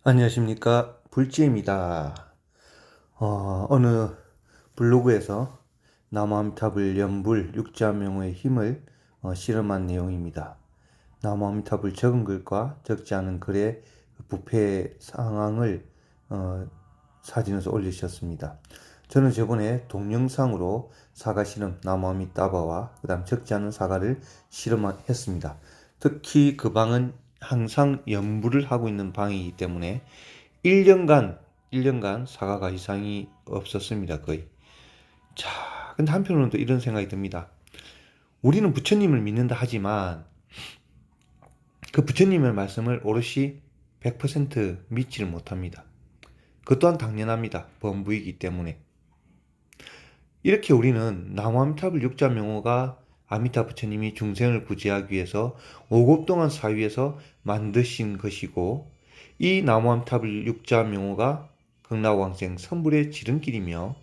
안녕하십니까, 불지입니다. 어느 블로그에서 나무아미타불 연불 육자명의 힘을 실험한 내용입니다. 나무아미타불 적은 글과 적지 않은 글의 부패 상황을 사진에서 올리셨습니다. 저는 저번에 동영상으로 사과 실험 나무아미따바와 그 다음 적지 않은 사과를 실험했습니다. 특히 그 방은 항상 연불을 하고 있는 방이기 때문에 1년간 사과가 이상이 없었습니다. 거의. 자, 근데 한편으로는 또 이런 생각이 듭니다. 우리는 부처님을 믿는다 하지만 그 부처님의 말씀을 오롯이 100% 믿지를 못합니다. 그 또한 당연합니다. 범부이기 때문에. 이렇게 우리는 나무아미타불 육자명호가 아미타 부처님이 중생을 구제하기 위해서 5급 동안 사위에서 만드신 것이고, 이 나무아미타불 육자명호가 극락왕생 선불의 지름길이며,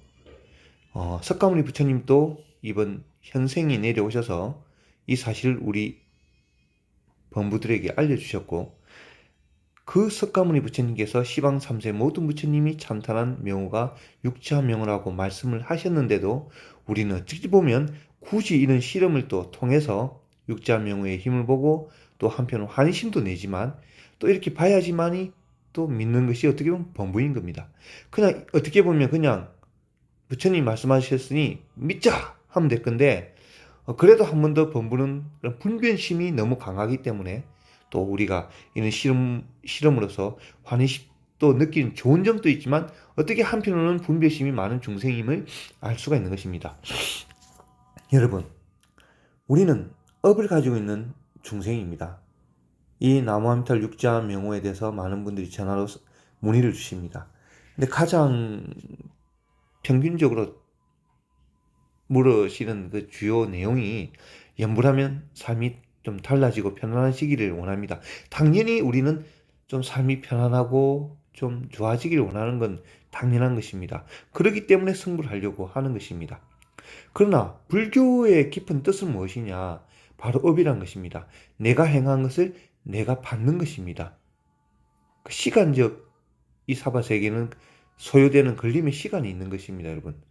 석가모니 부처님도 이번 현생이 내려오셔서 이 사실을 우리 범부들에게 알려주셨고, 그 석가모니 부처님께서 시방 3세 모든 부처님이 찬탄한 명호가 육자명호라고 말씀을 하셨는데도 우리는 어찌 보면 굳이 이런 실험을 또 통해서 육자명호의 힘을 보고 또 한편으로 환심도 내지만 또 이렇게 봐야지만이 또 믿는 것이 어떻게 보면 범부인 겁니다. 그냥 어떻게 보면 그냥 부처님 말씀하셨으니 믿자 하면 될 건데, 그래도 한 번 더 범부는 분별심이 너무 강하기 때문에 또 우리가 이런 실험으로서 환희심도 느끼는 좋은 점도 있지만 어떻게 한편으로는 분별심이 많은 중생임을 알 수가 있는 것입니다. 여러분, 우리는 업을 가지고 있는 중생입니다. 이 나무아미탈 육자 명호에 대해서 많은 분들이 전화로 문의를 주십니다. 근데 가장 평균적으로 물으시는 그 주요 내용이 연불하면 삶이 좀 달라지고 편안해지기를 원합니다. 당연히 우리는 좀 삶이 편안하고 좀 좋아지기를 원하는 건 당연한 것입니다. 그렇기 때문에 승부를 하려고 하는 것입니다. 그러나 불교의 깊은 뜻은 무엇이냐? 바로 업이란 것입니다. 내가 행한 것을 내가 받는 것입니다. 그 시간적 이 사바세계는 소요되는 걸림의 시간이 있는 것입니다, 여러분.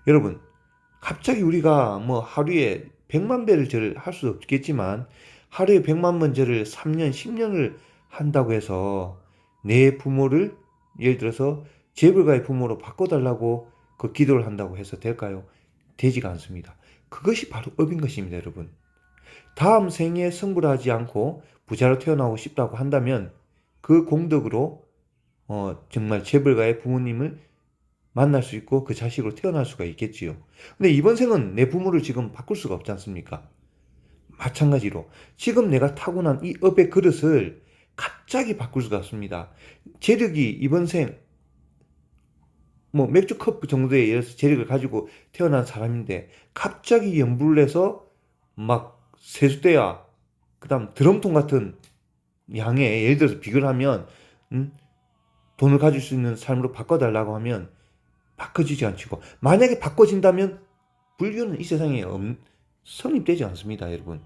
여러분, 갑자기 우리가 뭐 하루에 100만 배를 절을 할 수 없겠지만 하루에 100만 번 절을 3년, 10년을 한다고 해서 내 부모를 예를 들어서 재벌가의 부모로 바꿔달라고 그 기도를 한다고 해서 될까요? 되지가 않습니다. 그것이 바로 업인 것입니다, 여러분. 다음 생에 성불 하지 않고 부자로 태어나고 싶다고 한다면 그 공덕으로 정말 재벌가의 부모님을 만날 수 있고 그 자식으로 태어날 수가 있겠지요. 근데 이번 생은 내 부모를 지금 바꿀 수가 없지 않습니까? 마찬가지로 지금 내가 타고난 이 업의 그릇을 갑자기 바꿀 수가 없습니다. 재력이 이번 생 뭐 맥주 컵 정도의 예를 들어서 재력을 가지고 태어난 사람인데 갑자기 연불을 해서 막 세숫대야 그다음 드럼통 같은 양의 예를 들어서 비교를 하면 돈을 가질 수 있는 삶으로 바꿔달라고 하면 바꿔지지 않고 만약에 바꿔진다면 불교는 이 세상에 성립되지 않습니다, 여러분.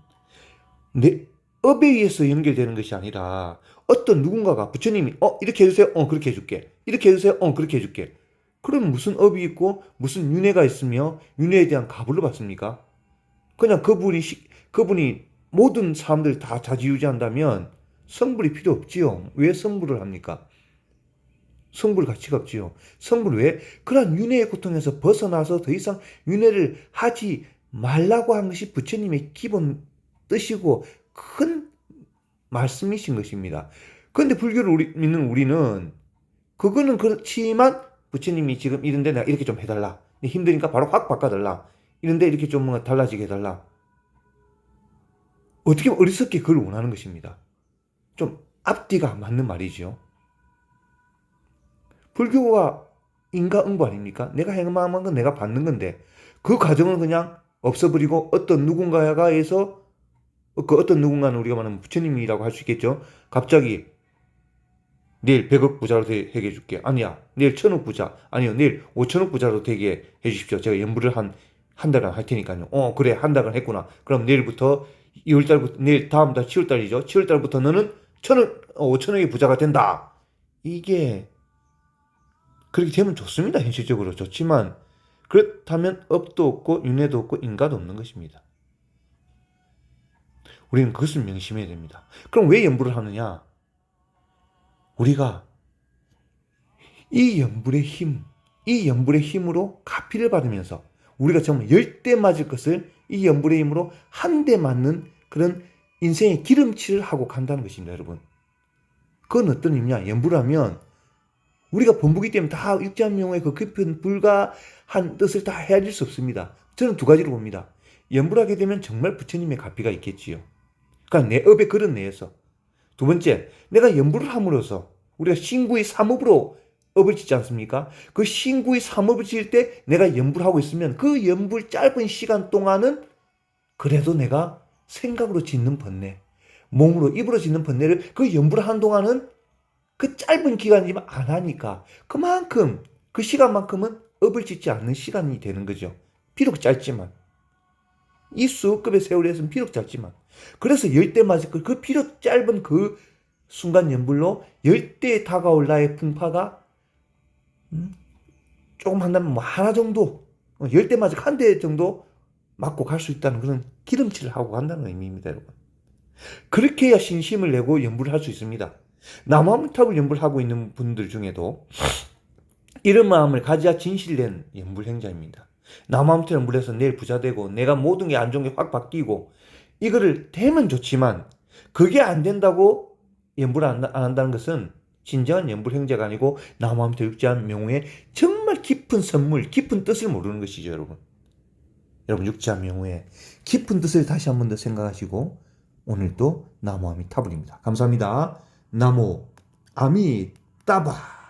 내 업에 의해서 연결되는 것이 아니라 어떤 누군가가 부처님이 이렇게 해주세요, 그렇게 해줄게. 이렇게 해주세요, 그렇게 해줄게. 그럼 무슨 업이 있고 무슨 윤회가 있으며 윤회에 대한 가불을 받습니까? 그냥 그분이 모든 사람들 다 자지우지한다면 성불이 필요 없지요. 왜 성불을 합니까? 성불 가치가 없지요. 성불 왜? 그러한 윤회의 고통에서 벗어나서 더 이상 윤회를 하지 말라고 한 것이 부처님의 기본 뜻이고 큰 말씀이신 것입니다. 그런데 불교를 믿는 우리는 그거는 그렇지만 부처님이 지금 이런데 내가 이렇게 좀 해달라. 힘드니까 바로 확 바꿔달라. 이런데 이렇게 좀 뭔가 달라지게 해달라. 어떻게 어리석게 그걸 원하는 것입니다. 좀 앞뒤가 안 맞는 말이죠. 불교가 인과응보 아닙니까? 내가 행한 건 내가 받는 건데 그 과정을 그냥 없어버리고 어떤 누군가가 해서 그 어떤 누군가는 우리가 말하면 부처님이라고 할 수 있겠죠. 갑자기 내일 100억 부자로 되게 해줄게. 아니야. 내일 1000억 부자. 아니요. 내일 5천억 부자로 되게 해주십시오. 제가 연불을 한 달간 할 테니까요. 그래. 한 달간 했구나. 그럼 내일부터 2월달부터 내일 다음 달 7월달이죠. 7월달부터 너는 5천억의 부자가 된다. 이게 그렇게 되면 좋습니다. 현실적으로 좋지만 그렇다면 업도 없고 윤회도 없고 인가도 없는 것입니다. 우리는 그것을 명심해야 됩니다. 그럼 왜 연불을 하느냐? 우리가 이 연불의 힘, 이 연불의 힘으로 가피를 받으면서 우리가 정말 10대 맞을 것을 이 연불의 힘으로 한 대 맞는 그런 인생의 기름칠을 하고 간다는 것입니다, 여러분. 그건 어떤 의미냐? 연불하면 우리가 범부기 때문에 다 육자명의 그 깊은 불가한 뜻을 다 헤아릴 수 없습니다. 저는 두 가지로 봅니다. 연불하게 되면 정말 부처님의 가피가 있겠지요. 그러니까 내 업의 그릇 내에서. 두 번째, 내가 연불을 함으로써 우리가 신구의 삼업으로 업을 짓지 않습니까? 그 신구의 삼업을 지을 때 내가 연불하고 있으면 그 연불 짧은 시간 동안은 그래도 내가 생각으로 짓는 번뇌, 몸으로 입으로 짓는 번뇌를 그 연불을 하는 동안은 그 짧은 기간이지만 안 하니까 그만큼 그 시간만큼은 업을 짓지 않는 시간이 되는 거죠. 비록 짧지만 이 수급의 세월에서는 비록 짧지만 그래서 10대 맞을 그 비록 짧은 그 순간 연불로 10대에 다가올 나의 풍파가 조금 한다면 뭐 하나 정도 10대 맞을 한 대 정도 맞고 갈 수 있다는 그런 기름칠을 하고 간다는 의미입니다, 여러분. 그렇게 해야 신심을 내고 연불을 할 수 있습니다. 나무아미탑을 연불하고 있는 분들 중에도 이런 마음을 가져야 진실된 연불행자입니다. 나무아미탑 연불해서 내일 부자 되고 내가 모든 게 안 좋은 게 확 바뀌고 이거를 되면 좋지만 그게 안 된다고 연불 안 한다는 것은 진정한 연불행자가 아니고 나무아미탑 육지한 명호의 정말 깊은 선물, 깊은 뜻을 모르는 것이죠, 여러분. 여러분 육지한 명호의 깊은 뜻을 다시 한 번 더 생각하시고 오늘도 나무아미타불입니다. 감사합니다. 나무 아미따바.